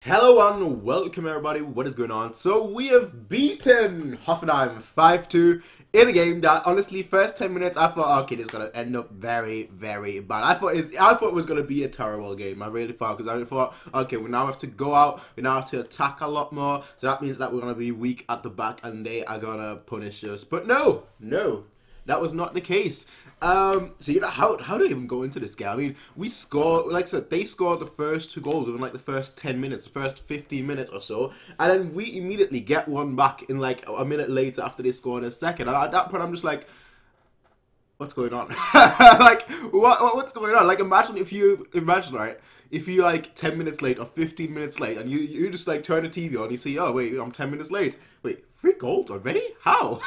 Hello and welcome everybody, what is going on? So we have beaten Hoffenheim 5-2 in a game that honestly first 10 minutes I thought okay, this is going to end up very bad. I thought it was going to be a terrible game. I really thought, because I thought okay, we now have to go out, we now have to attack a lot more, so that means that we're going to be weak at the back and they are going to punish us. But no, that was not the case. So you know, how do we even go into this game? I mean, we scored, like I said, they scored the first 2 goals within like the first 10 minutes, the first 15 minutes or so, and then we immediately get one back in like a minute later after they scored a second. And at that point, I'm just like, what's going on? Like, what's going on? Like, imagine right, if you like 10 minutes late or 15 minutes late, and you just like turn the TV on, and you see, oh wait, I'm 10 minutes late. Wait, 3 goals already? How?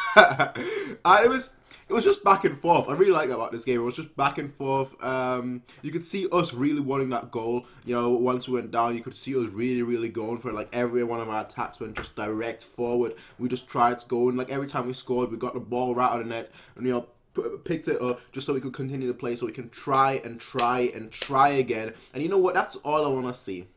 It was just back and forth. I really like that about this game. It was just back and forth. You could see us really wanting that goal. You know, once we went down, you could see us really going for it. Like, every one of our attacks went just direct forward. We just tried to go, and like every time we scored, we got the ball right out of the net, and you know, picked it up just so we could continue to play, so we can try again. And you know what? That's all I want to see.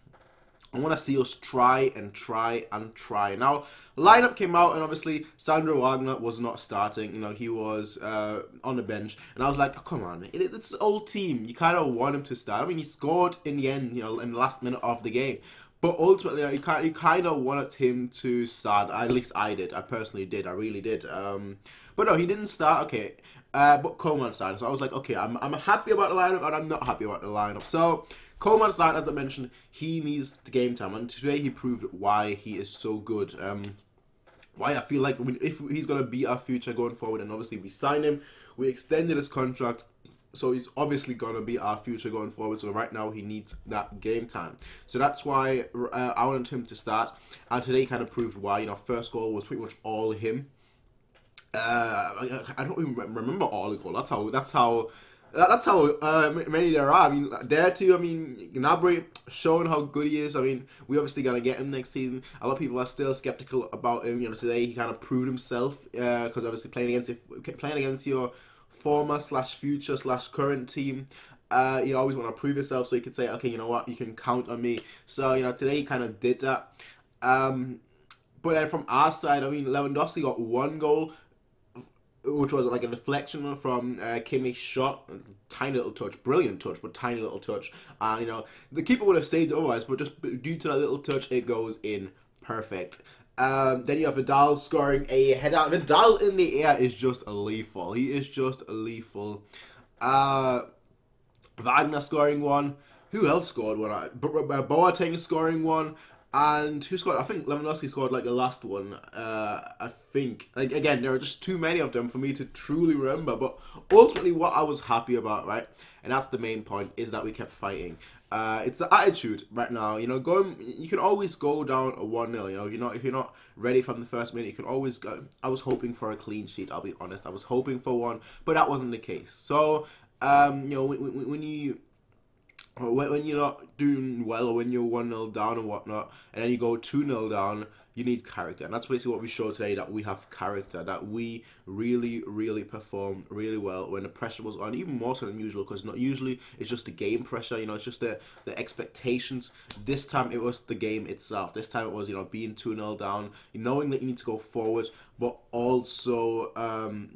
I want to see us try. Now, lineup came out, and obviously Sandro Wagner was not starting. You know, he was on the bench, and I was like, oh, come on, it's an old team. You kind of want him to start. I mean, he scored in the end, you know, in the last minute of the game. But ultimately, you know, you kind of wanted him to start. At least I did. I personally did. I really did. But no, he didn't start. Okay. But Coleman started. So I was like, okay, I'm happy about the lineup, and I'm not happy about the lineup. So Coleman started, as I mentioned. He needs the game time, and today he proved why he is so good. Why I feel like if he's gonna be our future going forward, and obviously we signed him, we extended his contract. So he's obviously going to be our future going forward. So right now he needs that game time. So that's why I wanted him to start. And today he kind of proved why. You know, first goal was pretty much all him. I don't even remember all the goal. That's how many there are. I mean, there too. I mean, Gnabry showing how good he is. I mean, we obviously gonna get him next season. A lot of people are still skeptical about him. You know, today he kind of proved himself because obviously playing against your former / future / current team. You always want to prove yourself, so you can say, okay, you know what, you can count on me. So you know, today he kind of did that. But then from our side, I mean, Lewandowski got 1 goal, which was like a deflection from Kimmich's shot. Tiny little touch, brilliant touch, but tiny little touch. You know, the keeper would have saved it otherwise, but just due to that little touch, it goes in perfect. Then you have Vidal scoring a header. Vidal in the air is just lethal. He is just lethal. Wagner scoring 1. Who else scored 1? Boateng scoring 1. And who scored? I think Lewandowski scored like the last one. I think. Like, again, there are just too many of them for me to truly remember. But ultimately, what I was happy about, right, and that's the main point, is that we kept fighting. It's the attitude right now. You know, you can always go down a 1-0. You know, if you're not ready from the first minute, you can always go. I was hoping for a clean sheet. I'll be honest. I was hoping for one, but that wasn't the case. So, you know, when you're not doing well, or when you're 1-0 down and whatnot, and then you go 2-0 down, you need character. And that's basically what we showed today, that we have character, that we really perform really well when the pressure was on, even more so than usual, because not usually it's just the game pressure, you know, it's just the expectations. This time it was the game itself. This time it was, you know, being 2-0 down, knowing that you need to go forward, but also,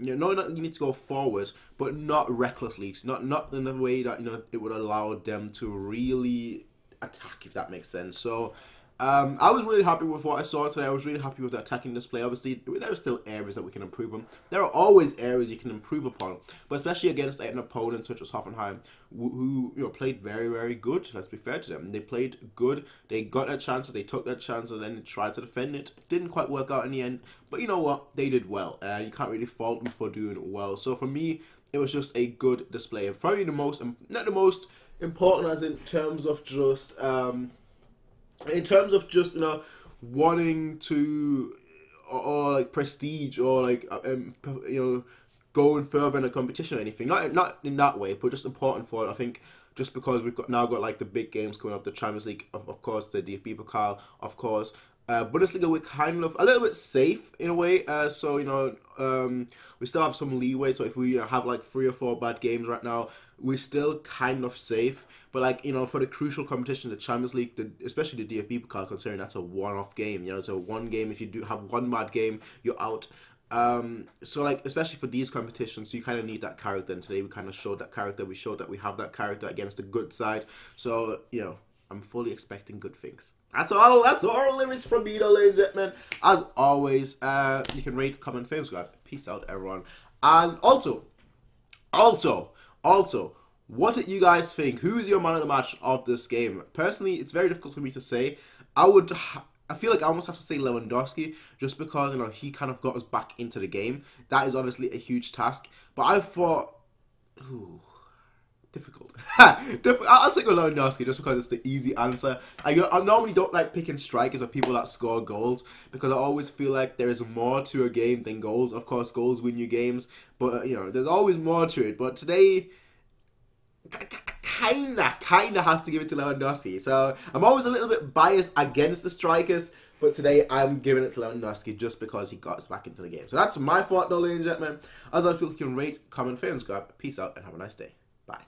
you know, knowing that you need to go forward, but not recklessly, not in a way that, you know, it would allow them to really attack, if that makes sense. So I was really happy with what I saw today. I was really happy with the attacking display. Obviously, there are still areas that we can improve on. There are always areas you can improve upon, but especially against an opponent such as Hoffenheim, who you know, played very good. Let's be fair to them. They played good. They got their chances. They took their chances, and then they tried to defend it. Didn't quite work out in the end, but you know what? They did well. You can't really fault them for doing well. So for me, it was just a good display. Probably the most, not the most important as in terms of just, you know, wanting to, or like prestige, or like, you know, going further in a competition or anything. Not in that way, but just important for it. I think just because we've now got like the big games coming up, the Champions League, of course, the DFB Pokal, of course. Bundesliga, we're kind of a little bit safe in a way, so you know, we still have some leeway. So if we have like 3 or 4 bad games right now, we're still kind of safe. But like, you know, for the crucial competition, the Champions League, especially the DFB Pokal, considering that's a one-off game, you know, so one game, if you do have one bad game, you're out. So like, especially for these competitions, you kind of need that character, and today we kind of showed that character. We showed that we have that character against the good side. So, you know, I'm fully expecting good things. That's all there is from me, ladies and gentlemen. As always, you can rate, comment, and subscribe. Peace out, everyone. And also, what did you guys think? Who is your man of the match of this game? Personally, it's very difficult for me to say. I feel like I almost have to say Lewandowski, just because, you know, he kind of got us back into the game. That is obviously a huge task. But I thought, difficult. I'll take Lewandowski just because it's the easy answer. I normally don't like picking strikers or people that score goals, because I always feel like there is more to a game than goals. Of course, goals win you games, but, you know, there's always more to it. But today, kinda have to give it to Lewandowski. So I'm always a little bit biased against the strikers, but today I'm giving it to Lewandowski just because he got us back into the game. So that's my fault, ladies and gentlemen. As always, you can rate, comment, and subscribe. Peace out and have a nice day. Bye.